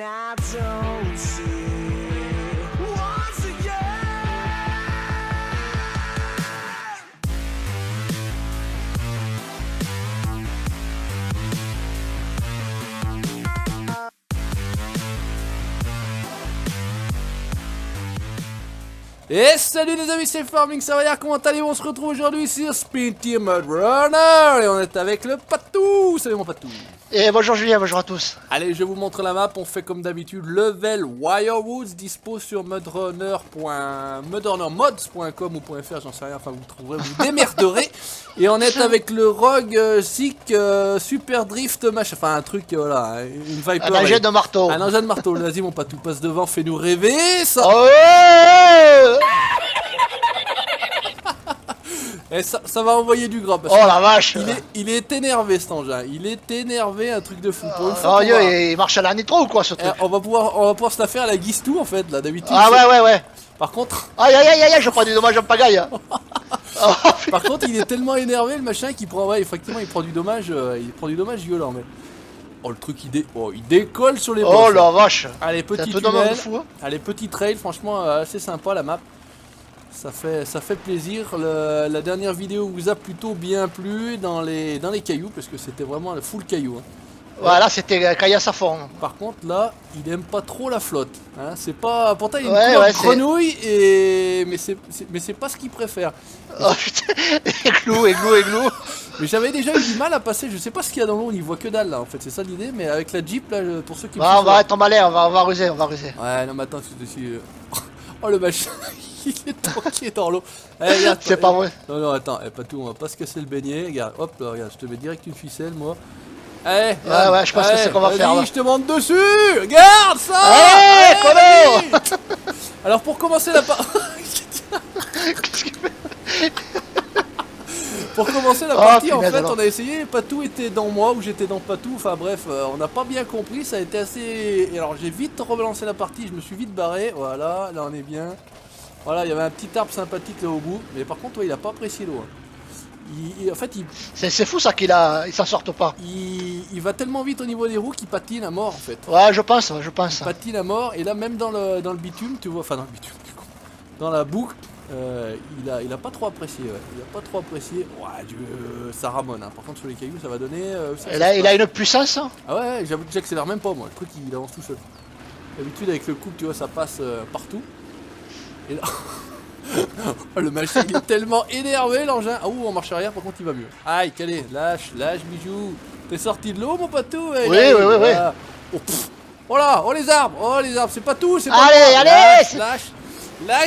I don't see once again. Et salut les amis, c'est Farming, ça va dire comment allez-vous? On se retrouve aujourd'hui sur Spin Team Mud Runner et on est avec le Patou. Salut mon Patou. Et bonjour Julien, bonjour à tous. Allez, je vous montre la map, on fait comme d'habitude level Wirewoods, dispo sur mudrunnermods.com ou .fr, j'en sais rien, enfin vous trouverez, vous démerderez. Et on est avec le Rogue Sick Super Drift machin, enfin un truc, voilà, une Viper. Un engin de marteau. Un engin de marteau, vas-y mon Patou, passe devant, fais-nous rêver, ça. Oh Et ça va envoyer du gras parce oh la vache. il est énervé cet engin, il est énervé, un truc de fou. Pour une Oh fois Dieu, il marche à la nitro ou quoi ce truc? on va pouvoir se la faire à la Guistou en fait là d'habitude. Ah ouais. Par contre, Aïe, je prends du dommage en pagaille. Oh, par contre, il est tellement énervé le machin qu'il prend, ouais, effectivement, il prend du dommage violent mais. Oh le truc il décolle sur les boss. oh la vache. Allez, C'est un petit peu dommage tunnel. de fou. Hein. Allez, petit trail, franchement assez sympa la map. Ça fait plaisir. La dernière vidéo vous a plutôt bien plu dans les cailloux parce que c'était vraiment le full caillou. Hein. Voilà, c'était caillasse à fond. Par contre là, il aime pas trop la flotte. Hein. C'est pas. Pourtant il y a une Ouais, couleur ouais, grenouille mais c'est pas ce qu'il préfère. Oh putain, églou. Mais j'avais déjà eu du mal à passer. Je sais pas ce qu'il y a dans l'eau. On y voit que dalle là. En fait, c'est ça l'idée. Mais avec la Jeep là, pour ceux qui. Bah, on va tomber on va ruser. Ouais, non mais attends, oh le machin, il est tanké dans l'eau. C'est pas vrai. Non, attends, pas tout, on va pas se casser le beignet. Regarde, hop, là, regarde, je te mets direct une ficelle, moi. Allez, Ouais, je pense que c'est ce qu'on va faire, là. je te monte dessus. Regarde ça. Hey, Allez. Alors pour commencer la Qu'est-ce qu'il fait? Pour commencer la partie, en punaise, fait, alors. on a essayé, Patou était dans moi ou j'étais dans Patou, enfin bref, on n'a pas bien compris, ça a été assez... Et alors j'ai vite relancé la partie, je me suis vite barré, voilà, là on est bien. Voilà, il y avait un petit arbre sympathique là au bout, mais par contre, ouais, il a pas apprécié l'eau. Hein. En fait, C'est fou ça il s'en sorte pas. il va tellement vite au niveau des roues qu'il patine à mort en fait. Ouais, je pense. Il patine à mort, et là même dans le bitume, tu vois, enfin dans le bitume, dans la boucle, il a pas trop apprécié, ouais. Il a pas trop apprécié. Ouais, ça ramone, hein. Par contre sur les cailloux ça va donner... Il a une puissance. Hein. Ah ouais, j'avoue que j'accélère même pas moi, le truc il avance tout seul. D'habitude avec le couple tu vois ça passe partout. Et là... oh, le machin il est tellement énervé l'engin. Ah ouh, en marche arrière par contre il va mieux. Aïe, calé, lâche bijou. T'es sorti de l'eau mon Patou? Oui. Oh, voilà, oh les arbres, c'est pas tout, c'est pas Allez, lâche.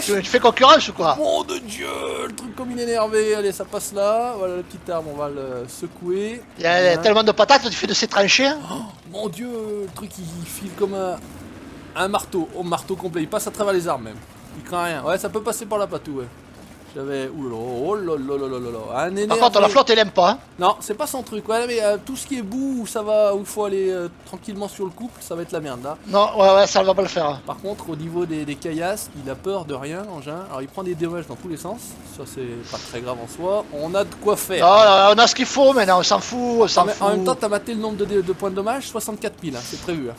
Tu fais concurrence ou quoi? Mon de Dieu, le truc comme il est énervé. Allez, ça passe là. Voilà le petit arbre, on va le secouer. Il y a tellement de patates, tu fais de ces tranchées. Hein. Oh, mon Dieu, le truc il file comme un marteau. Oh, marteau complet, il passe à travers les arbres même. Il craint rien. Ouais, ça peut passer par la Patou, ouais. J'avais... Oh là là. Un énervé. Par contre, la flotte, elle aime pas. Hein. Non, c'est pas son truc. Ouais, mais tout ce qui est bout, où ça va, où il faut aller tranquillement sur le couple, ça va être la merde là. Non, ouais, ça va pas le faire. Par contre, au niveau des caillasses, il a peur de rien, l'engin. Alors, il prend des dommages dans tous les sens. Ça, c'est pas très grave en soi. On a de quoi faire. Non, on a ce qu'il faut maintenant, on s'en fout, En même temps, t'as maté le nombre de points de dommage, 64 piles, hein, c'est prévu. Hein.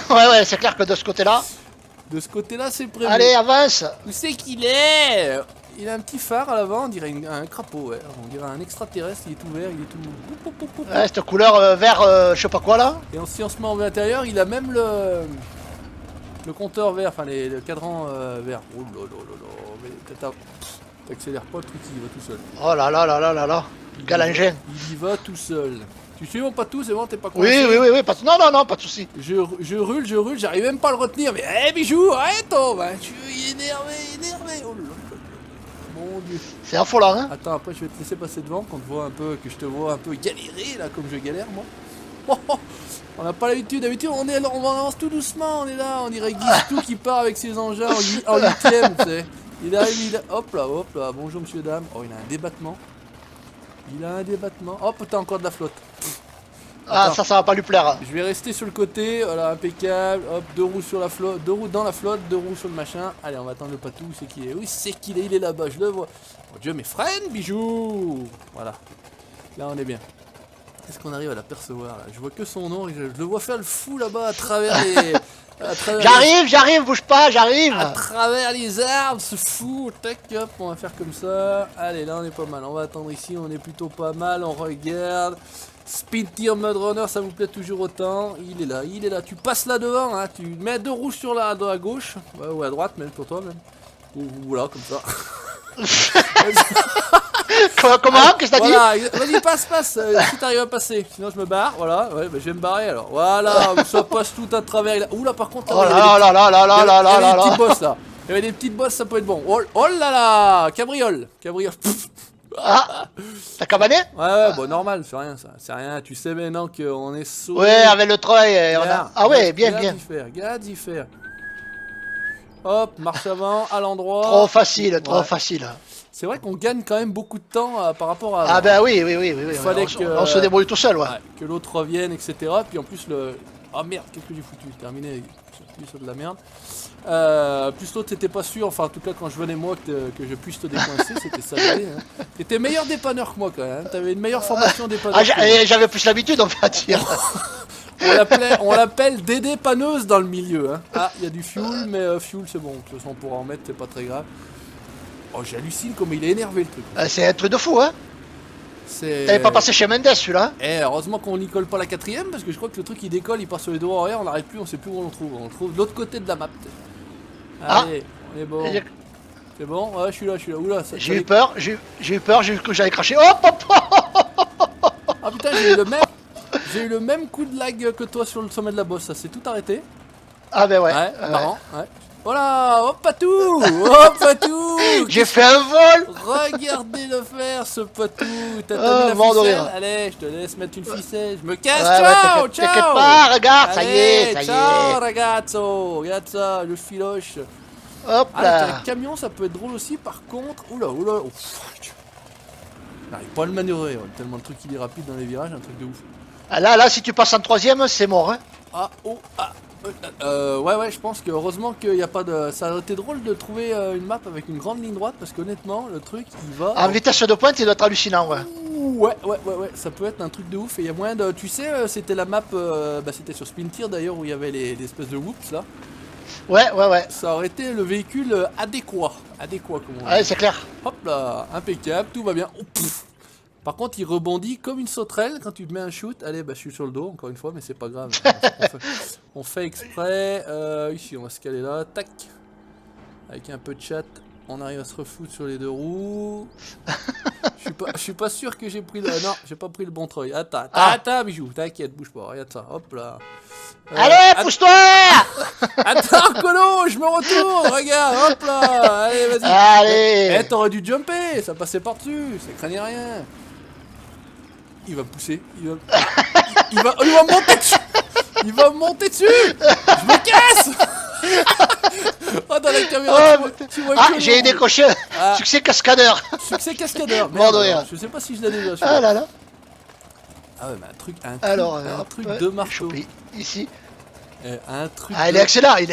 Ouais, c'est clair que de ce côté-là. De ce côté-là, c'est prévu. Allez, avance. Où c'est qu'il est? Il a un petit phare à l'avant, on dirait un crapaud, ouais. On dirait un extraterrestre, il est tout vert, il est tout... Ouais, cette couleur vert, je sais pas quoi là. Et si on se met en l'intérieur, il a même le compteur vert, enfin le cadran vert. Oh là là, mais t'accélères pas, le truc il va tout seul. Oh là là. Galangin. Il y va tout seul. Tu suis mon Patou, c'est bon, t'es pas coincé? Oui, non, pas de soucis. Je rule, j'arrive même pas à le retenir, mais hé bijou, arrête oh, bah, tu es énervé. Oh là là. Mon Dieu. C'est affolant, hein. Attends, après je vais te laisser passer devant, qu'on te voit un peu, que je te vois un peu galérer là, comme je galère moi. On n'a pas l'habitude, d'habitude on avance tout doucement, on est là, on dirait Guistou qui part avec ses engins en 8ème, tu sais. Il arrive, hop là, bonjour monsieur dame. Oh, il a un débattement. Hop, t'as encore de la flotte. Ah, Attends. ça va pas lui plaire. Je vais rester sur le côté, voilà, impeccable. Hop, 2 roues sur la flotte, 2 roues dans la flotte, 2 roues sur le machin. Allez, on va attendre le Patou, c'est qu'il est. Oui, c'est qu'il est, il est là-bas, je le vois. Mon Dieu, mes freine, bijou. Voilà. Là, on est bien. Est-ce qu'on arrive à l'apercevoir là? Je vois que son nom et je le vois faire le fou là-bas à travers les. J'arrive, bouge pas, j'arrive. À travers les arbres, ce fou. Tac, hop, on va faire comme ça. Allez, là on est pas mal. On va attendre ici, on est plutôt pas mal. On regarde. Spintir Mud Runner, ça vous plaît toujours autant. Il est là, il est là. Tu passes là devant, hein. Tu mets 2 rouges sur la à gauche. Ouais, ou à droite, même pour toi, même. Ou voilà, comme ça. Comment? Qu'est-ce que t'as dit? Voilà, vas-y, passe, si t'arrives à passer. Sinon, je me barre, voilà. Ouais, bah, je vais me barrer alors. Voilà, ça passe tout à travers. Oula, par contre, Oh là là là là là là là il y avait là des petites là. bosses là. Il y avait des petites bosses, ça peut être bon. Oh, oh là là, cabriole. Pff. Ah, t'as cabané? Ouais, bon, normal, c'est rien ça. C'est rien, tu sais maintenant qu'on est sauvé. Ouais, avec le treuil. Regarde, Ah ouais, bien, regarde bien. Regarde y faire. Hop, marche avant, à l'endroit. Trop facile, trop Ouais. facile. C'est vrai qu'on gagne quand même beaucoup de temps par rapport à. Ah ben oui, oui, oui, oui, oui. Fallait On se débrouille tout seul, ouais. Ouais, que l'autre revienne, etc. Puis en plus, le. Ah merde, qu'est-ce que j'ai foutu? Terminé, j'ai appuyé sur de la merde. Plus l'autre, t'étais pas sûr, enfin en tout cas, quand je venais moi, que je puisse te décoincer, c'était ça l'idée. Hein. T'étais meilleur dépanneur que moi quand même. Hein. T'avais une meilleure formation dépanneur. Ah, que moi. j'avais plus l'habitude, on va dire. On l'appelle Dédé panneuse dans le milieu. Hein. Ah, il y a du fuel, mais fuel c'est bon. De toute façon, on pourra en mettre, c'est pas très grave. Oh, j'hallucine comme il est énervé le truc. C'est un truc de fou, hein. T'avais pas passé chez Mendes, celui-là? Eh, heureusement qu'on n'y colle pas la 4ème, parce que je crois que le truc il décolle, il part sur les dos horaires, on n'arrive plus, on sait plus où on le trouve. On le trouve de l'autre côté de la map. Allez, on est bon. C'est bon? Ouais, je suis là. Oula, ça. J'ai eu peur, j'ai eu peur, j'ai vu que j'allais cracher. Hop, hop, hop. Ah putain, j'ai eu le même coup de lag que toi sur le sommet de la bosse, ça s'est tout arrêté. Ah ben ouais. Ouais, ouais. marrant, ouais. Voilà, hop patou. Hop patou. J'ai fait un vol. Regardez le faire, ce patou. T'as Oh, mis la mort de ficelle? rire. Allez, je te laisse mettre une ficelle. Je me casse, Ouais, ouais, ciao, t'inquiète ciao. pas, regarde, ça y Allez, est, ça y ciao, est. ragazzo. Regarde ça, le filoche. Hop Ah, là. avec un camion, ça peut être drôle aussi. Par contre, oula. Oh, fuck. J'arrive pas à le manœuvrer, ouais, tellement le truc il est rapide dans les virages, un truc de ouf. Ah, là, si tu passes en 3ème, c'est mort, hein. Ah, oh, ah. Ouais, je pense que heureusement qu'il n'y a pas de. Ça aurait été drôle de trouver une map avec une grande ligne droite parce qu'honnêtement, le truc il va. En vitesse de pointe, il doit être hallucinant, ouais. Ouais, ça peut être un truc de ouf et il y a moyen de. Tu sais, c'était la map, c'était sur Spintir d'ailleurs où il y avait les espèces de whoops là. Ouais. Ça aurait été le véhicule adéquat. Adéquat, comme on dit. Ouais, c'est clair. Hop là, impeccable, tout va bien. Oh, pff. Par contre, il rebondit comme une sauterelle quand tu te mets un shoot. Allez, je suis sur le dos encore une fois, mais c'est pas grave. On fait exprès. Ici, on va se caler là. Tac. Avec un peu de chat, on arrive à se refoutre sur les 2 roues. Je suis pas sûr que j'ai pris le. Non, j'ai pas pris le bon treuil. Attends, bijou. T'inquiète, bouge pas. Regarde ça. Hop là. Allez, pousse-toi. Attends, Colo, je me retourne. Regarde, hop là. Allez, vas-y. Allez. Eh, t'aurais dû jumper. Ça passait par-dessus. Ça craignait rien. Il va pousser. Il va monter dessus. Il va monter dessus. Je me casse. Oh, dans la caméra, tu vois Ah, que j'ai décroché succès cascadeur. Succès cascadeur. Mort de Merde, rire. je sais pas si je l'ai déjà. Ah là là. Ah ouais, mais Alors, un hop, truc ouais, de marteau. chopé. Ici. Un truc. Ah, il est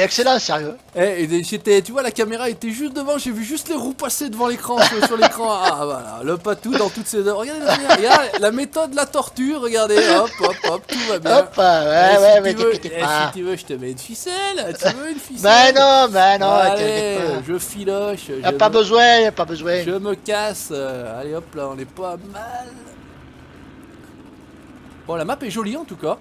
excellent, sérieux. Tu vois, la caméra était juste devant, j'ai vu juste les roues passer devant l'écran, sur l'écran. Ah voilà, le patou dans toutes ses heures. Regardez regarde, la méthode de la tortue, regardez, hop, tout va bien. Hop, ouais, mais t'inquiète pas. Si tu veux, je te mets une ficelle. Tu veux une ficelle? Mais non, Allez, t'inquiète pas. je filoche. Y'a pas besoin. Je me casse. Allez hop là, on est pas mal. Bon, la map est jolie en tout cas.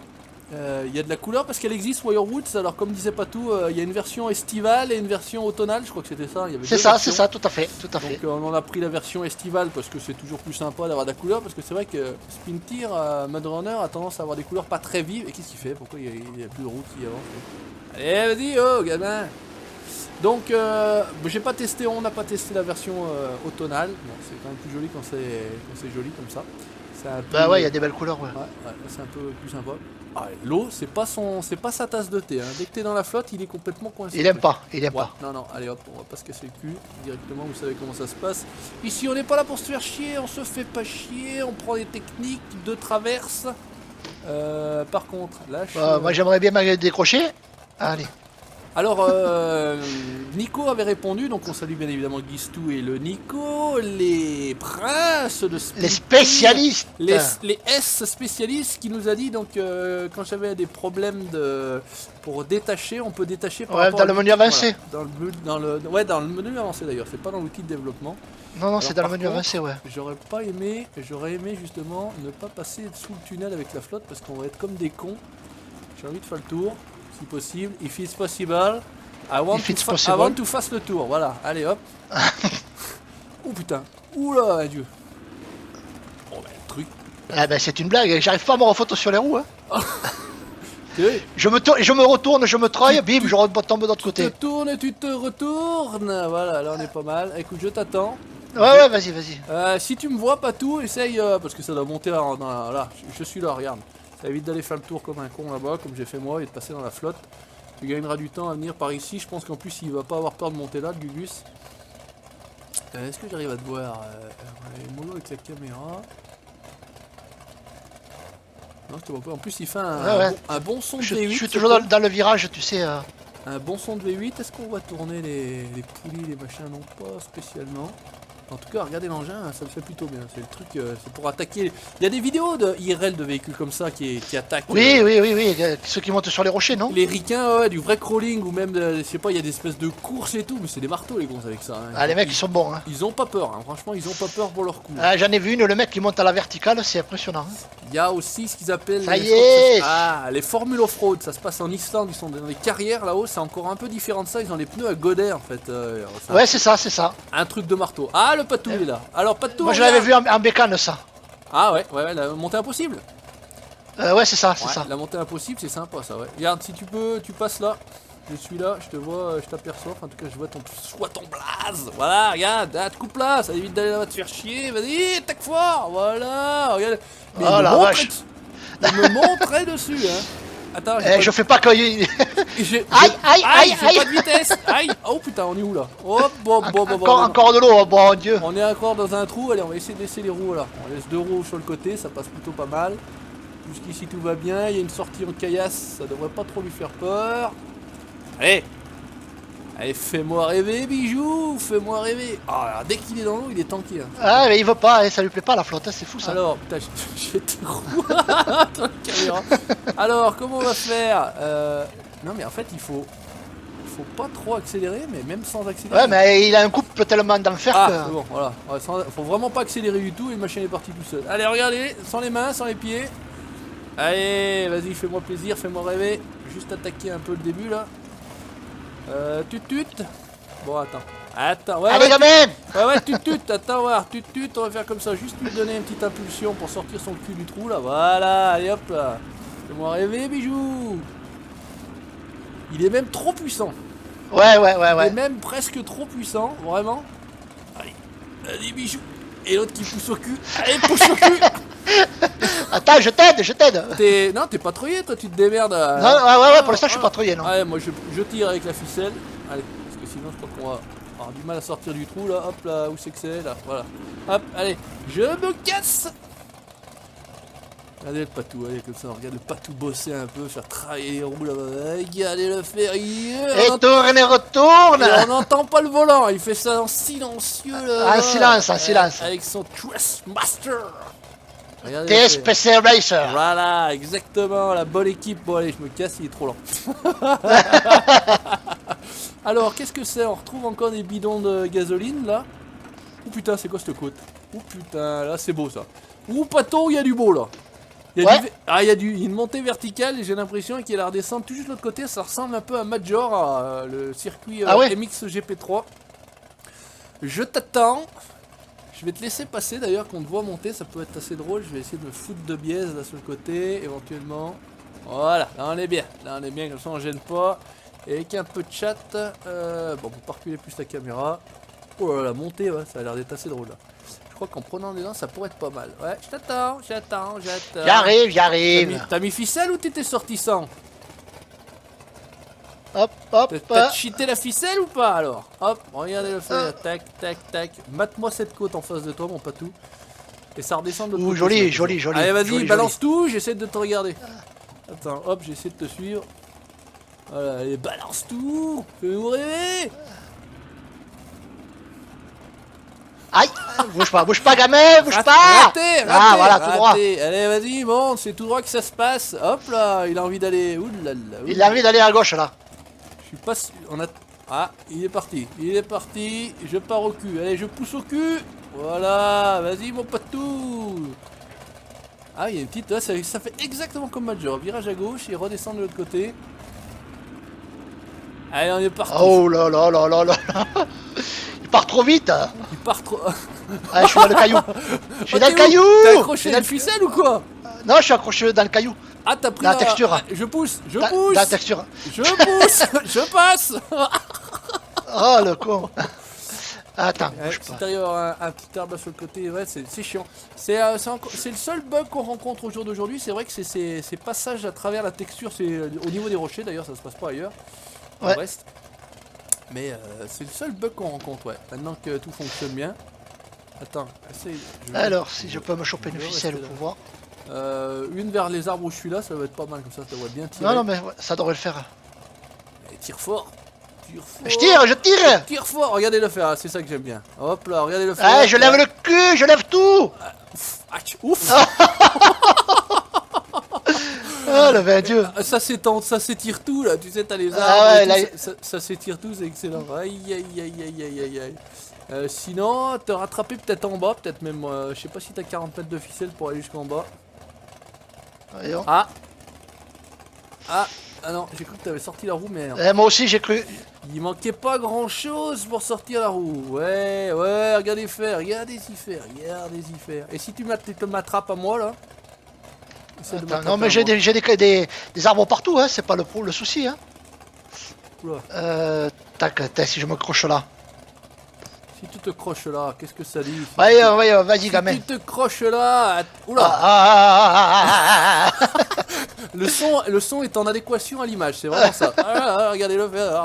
Il y a de la couleur parce qu'elle existe Wirewoods. Alors comme disait Patou, il y a une version estivale et une version automnale. Je crois que c'était ça. Il y avait C'est deux ça, versions. tout à fait. Donc on en a pris la version estivale parce que c'est toujours plus sympa d'avoir de la couleur. Parce que c'est vrai que Spintir, Mud Runner a tendance à avoir des couleurs pas très vives. Et qu'est-ce qu'il fait? Pourquoi il y a plus de route qui avance? Allez, vas-y, oh gamin. Donc j'ai pas testé, on n'a pas testé la version automnale. Bon, c'est quand même plus joli quand c'est joli comme ça. Bah ouais, il y a des belles couleurs, ouais. Ouais, c'est un peu plus sympa. Ah, l'eau, c'est pas sa tasse de thé. Hein. Dès que t'es dans la flotte, il est complètement coincé. Il aime pas. Non, allez hop, on va pas se casser le cul directement. Vous savez comment ça se passe. Ici, on n'est pas là pour se faire chier. On se fait pas chier. On prend des techniques de traverse. Par contre, là, Moi, j'aimerais bien me décrocher. Allez. Alors, Nico avait répondu, donc on salue bien évidemment Guistou et le Nico, les princes de Les Speed, spécialistes. les S spécialistes qui nous a dit, donc quand j'avais des problèmes pour détacher, on peut détacher par Ouais, rapport dans à le menu l'outil, avancé. voilà, dans le menu avancé d'ailleurs, c'est pas dans l'outil de développement. Non, non, c'est dans Alors, le menu par avancé, ouais. J'aurais aimé justement ne pas passer sous le tunnel avec la flotte parce qu'on va être comme des cons. J'ai envie de faire le tour, si possible. If it's possible, I want to fast le tour. Voilà, allez hop. Oh putain, oula, Dieu. Bon ben le truc. Ah ben c'est une blague, j'arrive pas à me refaire sur les roues. Hein. Tu sais, Je me retourne, je me treuille, bim, je retombe de l'autre côté. tu te retournes. Voilà, là on est pas mal. Écoute, je t'attends. Ouais, vas-y, vas-y. Si tu me vois pas tout, essaye, parce que ça doit monter là, là, je suis là, regarde. Ça évite d'aller faire le tour comme un con là-bas, comme j'ai fait moi, et de passer dans la flotte. Tu gagneras du temps à venir par ici, je pense qu'en plus il va pas avoir peur de monter là, le Gugus. Est-ce que j'arrive à te voir mollo avec la caméra. Non, je te vois pas. En plus il fait un bon son de V8. Je suis toujours dans le virage, tu sais. Un bon son de V8, est-ce qu'on va tourner les poulies, les machins? Non, pas spécialement. En tout cas, regardez l'engin, ça le fait plutôt bien. C'est le truc, c'est pour attaquer. Il y a des vidéos de IRL de véhicules comme ça qui attaquent. Oui, ceux qui montent sur les rochers, non? Les ricains, ouais, du vrai crawling ou même, je sais pas, il y a des espèces de courses et tout, mais c'est des marteaux les gros avec ça. Hein. Ah, les mecs, ils sont bons, hein. Ils ont pas peur, hein. Franchement, ils ont pas peur pour leur coup. Ah, j'en ai vu une, le mec qui monte à la verticale, c'est impressionnant. Hein. Il y a aussi ce qu'ils appellent Ça y est. les formules off-road, ça se passe en Islande, ils sont dans les carrières là-haut, c'est encore un peu différent de ça, ils ont les pneus à godet en fait. Ouais, c'est ça. Un truc de marteau. Ah, le patou est là. Alors, patou. Moi, je l'avais vu en bécane, ça. Ah ouais, la montée impossible. Ouais, c'est ça. La montée impossible, c'est sympa ça, ouais. Regarde, si tu peux, tu passes là. Je suis là, je te vois, je t'aperçois. Enfin, en tout cas, je vois ton blaze. Voilà, regarde, ah, te coupe là, ça évite d'aller là te faire chier. Vas-y, attaque fort. Voilà, regarde. Mais oh la vache. Il me montrait dessus, hein. Attends, je fais pas cueillir. Aïe, j'ai pas de vitesse. Aïe. Oh putain, on est où là? Hop, encore de l'eau, oh, bon Dieu. On est encore dans un trou. Allez, on va essayer de laisser les roues là. On laisse 2 roues sur le côté, ça passe plutôt pas mal. Jusqu'ici tout va bien. Il y a une sortie en caillasse, ça devrait pas trop lui faire peur. Allez, fais-moi rêver, bijou, fais-moi rêver. Ah, alors, dès qu'il est dans l'eau, il est tanké. Hein. Ah, mais il veut pas, ça lui plaît pas la flotte, c'est fou ça. Alors, putain, j'ai tes roues dans la caméra. Alors, comment on va faire non, mais en fait, il faut pas trop accélérer, mais même sans accélérer. Ouais, mais il a un couple tellement d'enfer que... c'est bon, voilà. Faut vraiment pas accélérer du tout et le machin est parti tout seul. Allez, regardez, sans les mains, sans les pieds. Allez, vas-y, fais-moi plaisir, fais-moi rêver. Juste attaquer un peu le début là. Tut. Bon, attends, ouais. Allez, gamin. Ouais, tut, attends, voir, tut, on va faire comme ça, juste lui donner une petite impulsion pour sortir son cul du trou là, voilà, allez hop là. Fais-moi rêver, bijou. Il est même trop puissant. Ouais. Il est même presque trop puissant, vraiment. Allez, bijou. Et l'autre qui pousse au cul. Allez, pousse au cul. Attends, je t'aide. Non, t'es patrouillé, toi, tu te démerdes. Ouais, pour l'instant, je suis patrouillé, non. Ouais, moi, je tire avec la ficelle. Allez, parce que sinon, je crois qu'on va avoir du mal à sortir du trou, là. Hop, là, où c'est que c'est, là, voilà. Hop, allez, je me casse. Regardez le patou, allez, comme ça, on regarde le patou bosser un peu, faire travailler les roues, là. Regardez le faire. Et tourne et retourne. Et on n'entend pas le volant, il fait ça en silencieux, là. En silence. Avec son Trustmaster. TSPC Racer. Voilà, exactement, la bonne équipe. Bon allez, je me casse, il est trop lent. Alors, qu'est-ce que c'est? On retrouve encore des bidons de gasoline, là. Oh putain, c'est quoi cette côte? Oh putain, là c'est beau ça. Oh pato, il y a du beau là. Il y a une montée verticale et j'ai l'impression qu'il a la redescendre tout juste de l'autre côté. Ça ressemble un peu à Major, le circuit MX GP3. Je t'attends. Je vais te laisser passer d'ailleurs, qu'on te voit monter, ça peut être assez drôle. Je vais essayer de me foutre de biaise là sur le côté, éventuellement. Voilà, là on est bien, comme ça on gêne pas. Et avec un peu de chat, bon, pour pas reculer plus la caméra. Oh là, la montée, ouais, ça a l'air d'être assez drôle là. Je crois qu'en prenant des dents, ça pourrait être pas mal. Ouais, je t'attends. J'arrive. T'as mis ficelle ou t'étais sorti sans? Hop. T'as cheaté la ficelle ou pas alors? Hop, regardez le fait, tac. Mate-moi cette côte en face de toi, mon patou. Et ça redescend de l'autre côté. Joli. Allez, vas-y, balance tout, j'essaie de te regarder. Attends, hop, j'essaie de te suivre. Voilà, allez, balance tout. Fais-nous rêver. Aïe. Bouge pas, gamin, bouge pas. Raté, Ah, voilà, tout droit. Allez, vas-y, monte, c'est tout droit que ça se passe. Hop là, il a envie d'aller. Oulala. Il a envie d'aller à gauche, là. Je suis pas sûr. On a. Ah, il est parti. Il est parti. Je pars au cul. Allez, je pousse au cul. Voilà, vas-y, mon patou. Ah, il y a une petite. Ouais, ça fait exactement comme Major. Virage à gauche et redescendre de l'autre côté. Allez, on est parti. Oh là là là là là. Il part trop vite. Il part trop. Ah, je suis dans le caillou. Je suis dans le T'es où? caillou. T'as accroché une ficelle ou quoi? Non, je suis accroché dans le caillou. Ah, t'as pris La texture. Ah, je pousse, je Dans pousse. la texture. Je pousse, je passe. Oh le con. Attends, bouge Si pas. t'arrives à avoir un petit arbre sur le côté, ouais, c'est chiant. C'est le seul bug qu'on rencontre au jour d'aujourd'hui. C'est vrai que c'est ces passages à travers la texture, c'est au niveau des rochers d'ailleurs, ça se passe pas ailleurs. Ouais. Au reste. Mais c'est le seul bug qu'on rencontre, ouais. Maintenant que tout fonctionne bien. Attends, essaye. Alors, si je peux me choper une Je vais ficelle rester pour là. voir. Une vers les arbres où je suis là, ça va être pas mal comme ça devrait bien tirer. Non, non, mais ouais, ça devrait le faire. Et tire fort. Tire fort. Je tire. Tire fort, regardez-le faire, ah, c'est ça que j'aime bien. Hop là, regardez le faire. Ah, je lève le cul, je lève tout. Ouf. Oh le vain Dieu. Ça s'étend, ça s'étire tout là, tu sais, t'as les arbres, Ah ouais, et là, tout, ça s'étire tout, c'est excellent. Aïe aïe aïe aïe aïe aïe aïe. Sinon, te rattraper peut-être en bas, peut-être même, je sais pas si t'as 40 mètres de ficelle pour aller jusqu'en bas. Voyons. Ah non, j'ai cru que t'avais sorti la roue, mais non. Moi aussi j'ai cru. Il manquait pas grand chose pour sortir la roue. Ouais, regardez faire, regardez-y faire. Et si tu m'attrapes à moi là? Essaie de Attends, m'attraper non mais à j'ai moi. des arbres partout, hein, c'est pas le souci. Hein. Oula. Tac, si je me croche là. Si tu te croches là, qu'est-ce que ça dit? Ouais, vas-y Si gamin. tu te croches là, oula, le son est en adéquation à l'image, c'est vraiment ça. Regardez-le faire.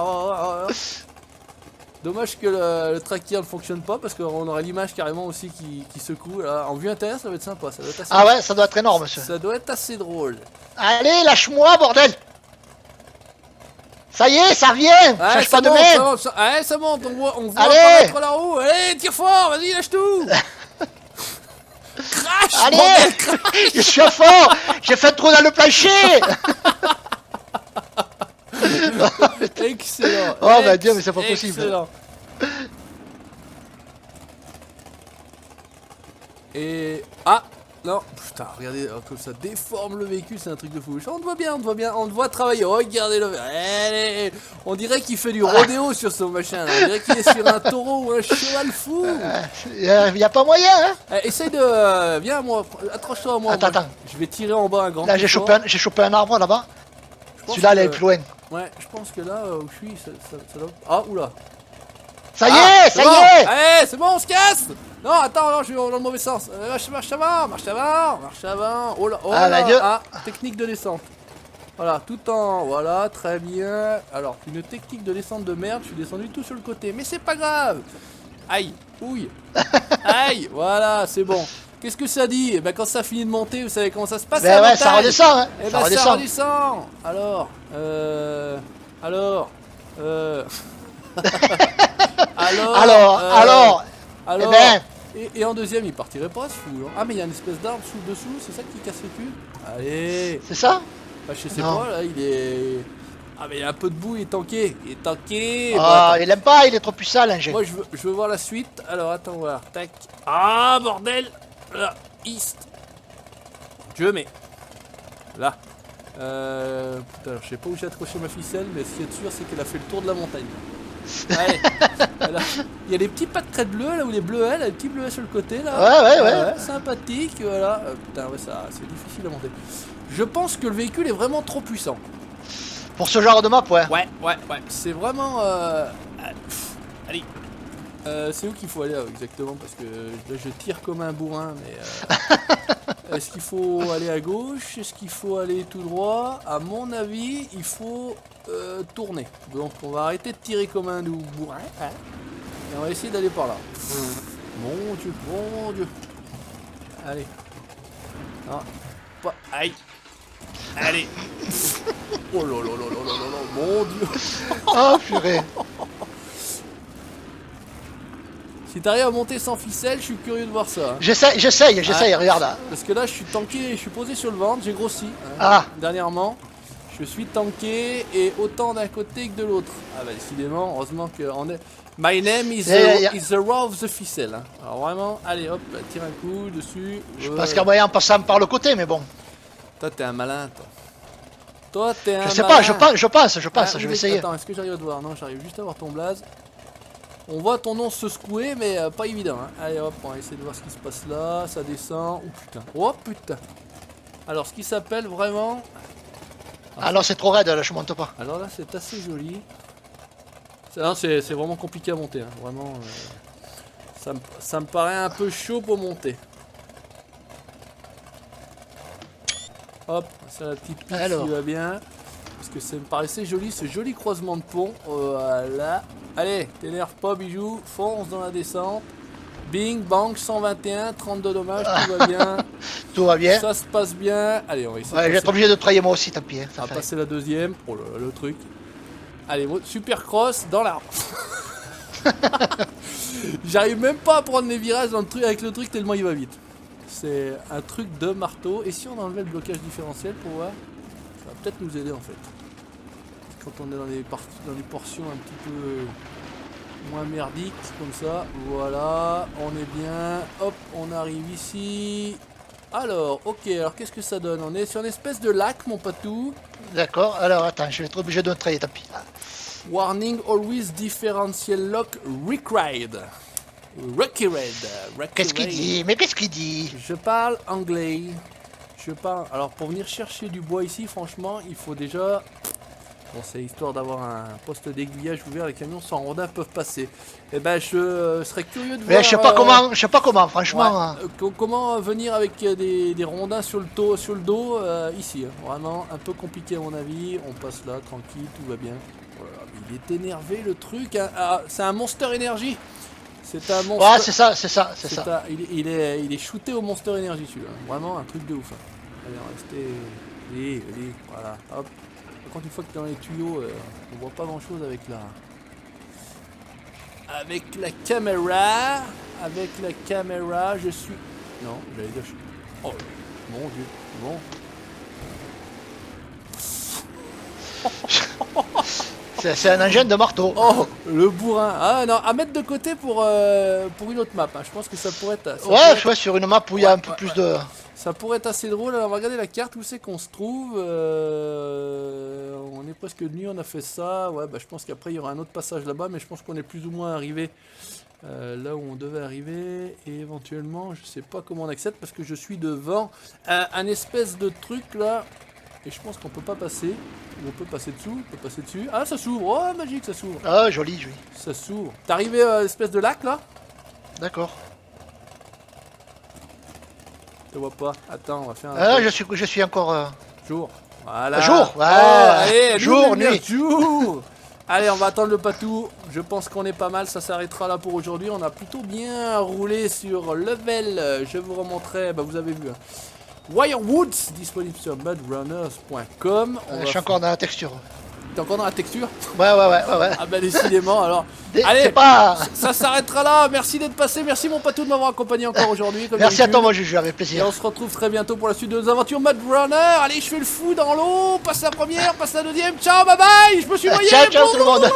Dommage que le tracker ne fonctionne pas parce qu'on aurait l'image carrément aussi qui secoue. Là. En vue intérieure, ça va être sympa. Ça doit être assez, Ah ouais, ça doit être énorme monsieur. ça doit être assez drôle. Allez, lâche-moi bordel. Ça y est, ça revient. Ouais, Change pas de monte, main. ça monte, on voit Allez. apparaître la roue. Allez, tire fort, vas-y, lâche tout. Crash, Allez, bordel, crash. je suis à fond. J'ai fait le trou dans le plancher. Excellent. Oh, bah, Dieu, mais c'est pas possible. Excellent. Et... Ah non, putain, regardez, comme ça déforme le véhicule, c'est un truc de fou. On te voit bien, on te voit travailler. Regardez-le. Allez, on dirait qu'il fait du rodéo sur son machin. Là. On dirait qu'il est sur un taureau ou un cheval fou. Y a pas moyen, hein. Essaye de... Viens à moi, accroche-toi à moi. Attends. Je vais tirer en bas un grand Là, j'ai chopé un arbre là-bas. Celui-là, il est plus loin. Ouais, je pense que là où je suis, ça doit... Ah, oula. Ça y est, ça y est. Allez, c'est bon, on se casse. Non, attends, non, je suis dans le mauvais sens. Marche avant. Oh là, Dieu. technique de descente. Voilà, tout en... Voilà, très bien. Alors, une technique de descente de merde, je suis descendu tout sur le côté. Mais c'est pas grave. Aïe, ouille. Aïe, voilà, c'est bon. Qu'est-ce que ça dit? Eh ben, quand ça finit de monter, vous savez comment ça se passe? Ben ouais, ça redescend, hein. Eh Ça ben, ça redescend. redescend. Alors, Alors, alors, eh ben. et en deuxième, il partirait pas ce fou. Hein. Ah, mais il y a une espèce d'arbre dessous, c'est ça qui casse le cul? Allez, C'est ça? bah, je sais Non. pas, là, il est... Ah, mais il y a un peu de boue, il est tanké. Ah, Bah, il aime pas, il est trop puissant, l'ingé. moi, je veux voir la suite. Alors, attends, voir. Tac. Ah, bordel. Là, East. Je mets. Là. Putain, je sais pas où j'ai accroché ma ficelle, mais ce qui est sûr, c'est qu'elle a fait le tour de la montagne. Allez. Voilà. Il y a des petits pas de crête bleue là où les bleuets, là, les petits bleuets sur le côté là. Ouais. Sympathique, voilà. Putain, ouais, ça, c'est difficile à monter. Je pense que le véhicule est vraiment trop puissant. Pour ce genre de map, ouais. Ouais. C'est vraiment. Allez. C'est où qu'il faut aller exactement? Parce que là, je tire comme un bourrin, mais. Est-ce qu'il faut aller à gauche? Est-ce qu'il faut aller tout droit? À mon avis, il faut tourner. Donc, on va arrêter de tirer comme un bourrin. Hein, et on va essayer d'aller par là. Mon Dieu. Allez. Non. Pas. Aïe. Allez. Oh là là là là là là là, mon dieu. Oh purée. Si t'arrives à monter sans ficelle, je suis curieux de voir ça. Hein. J'essaye, regarde. Parce que là, je suis tanké, je suis posé sur le ventre, j'ai grossi. Hein, Ah. Dernièrement, je suis tanké et autant d'un côté que de l'autre. Ah bah décidément, heureusement qu'on est... My name is the raw of the ficelle. Hein. Alors vraiment, allez hop, tire un coup dessus. Je pense qu'un moyen en passant par le côté, mais bon. Toi, t'es un malin, toi. Toi, t'es un Je sais malin. pas, je pense, Ah, je vais essayer. Attends, est-ce que j'arrive à te voir? Non, j'arrive juste à voir ton blaze. On voit ton nom se secouer, mais pas évident. Hein. Allez hop, on va essayer de voir ce qui se passe là. Ça descend. Oh putain. Oh putain. Alors, ce qui s'appelle vraiment... Ah non, c'est trop raide, là, je monte pas. Alors là, c'est assez joli. C'est vraiment compliqué à monter. Hein. Vraiment, ça me paraît un peu chaud pour monter. Hop, c'est la petite piste Alors. qui va bien. Parce que ça me paraissait joli, ce joli croisement de pont. Voilà. Allez, t'énerve pas, bijou. Fonce dans la descente. Bing, bang, 121, 32 dommages, tout va bien. Tout va bien. Ça se passe bien. Allez, on va essayer Ouais, je vais être obligé de trahir moi aussi, tant pis. Hein, on va ça fait. passer la deuxième. Oh là là, le truc. Allez, super cross dans l'arbre. J'arrive même pas à prendre les virages dans le truc, avec le truc tellement il va vite. C'est un truc de marteau. Et si on enlevait le blocage différentiel pour voir, ça va peut-être nous aider en fait. Quand on est dans des portions un petit peu moins merdiques comme ça. Voilà, on est bien. Hop, on arrive ici. Alors, ok, alors qu'est-ce que ça donne? On est sur une espèce de lac, mon patou. D'accord, alors attends, je vais être obligé de trahir, tant pis. Warning, always differential lock required. Rocky Red. Qu'est-ce qu'il dit? Mais qu'est-ce qu'il dit? Je parle anglais. Je parle. Alors pour venir chercher du bois ici, franchement, il faut déjà. Bon, c'est histoire d'avoir un poste d'aiguillage ouvert, les camions sans rondins peuvent passer. Eh ben, je serais curieux de voir. Mais je sais pas comment, franchement. ouais, comment venir avec des rondins sur le dos ici. Hein. Vraiment un peu compliqué à mon avis. On passe là, tranquille, tout va bien. Voilà, il est énervé le truc. Hein. Ah, c'est un Monster Energy. C'est un monstre. Ouais, c'est ça. Il est shooté au Monster Energy celui-là. Vraiment un truc de ouf. Hein. Allez, on va rester. Allez, voilà. Hop. Par contre, une fois que tu es dans les tuyaux, on voit pas grand chose avec la caméra. Avec la caméra, je suis. Non, j'allais dire. Oh, mon dieu. Bon. C'est un engin de marteau. Oh, le bourrin. Ah non, à mettre de côté pour une autre map. Hein. Je pense que ça pourrait être. Ouais, sur une map où il y a un peu plus de. Ça pourrait être assez drôle. Alors, on va regarder la carte. Où c'est qu'on se trouve on est presque de nuit. On a fait ça. Ouais, bah, je pense qu'après, il y aura un autre passage là-bas. Mais je pense qu'on est plus ou moins arrivé là où on devait arriver. Et éventuellement, je sais pas comment on accède parce que je suis devant un espèce de truc là. Et je pense qu'on peut pas passer. On peut passer dessous. On peut passer dessus. Ah, ça s'ouvre. Oh, magique, ça s'ouvre. Ah, joli. Ça s'ouvre. T'es arrivé à l'espèce de lac là? D'accord. Je te vois pas. Attends, on va faire un. Ah, je suis encore. Jour. Voilà. Jour. Ouais. Allez, Jour, lumière, nuit. Jour. Allez, on va attendre le patou. Je pense qu'on est pas mal. Ça s'arrêtera là pour aujourd'hui. On a plutôt bien roulé sur level. Je vous remontrerai. Bah, vous avez vu. Hein. Wirewoods, disponible sur mudrunners.com. Je suis encore dans la texture. T'es encore dans la texture? Ouais. Ah bah décidément alors. Allez, C'est pas. ça s'arrêtera là. Merci d'être passé. Merci mon patou de m'avoir accompagné encore aujourd'hui. Merci à toi, moi, Juju, avec Et plaisir. on se retrouve très bientôt pour la suite de nos aventures Mud Runner. Allez, je fais le fou dans l'eau. Passe la première, passe la deuxième. Ciao, bye bye. Je me suis noyé. Ciao, tout le monde.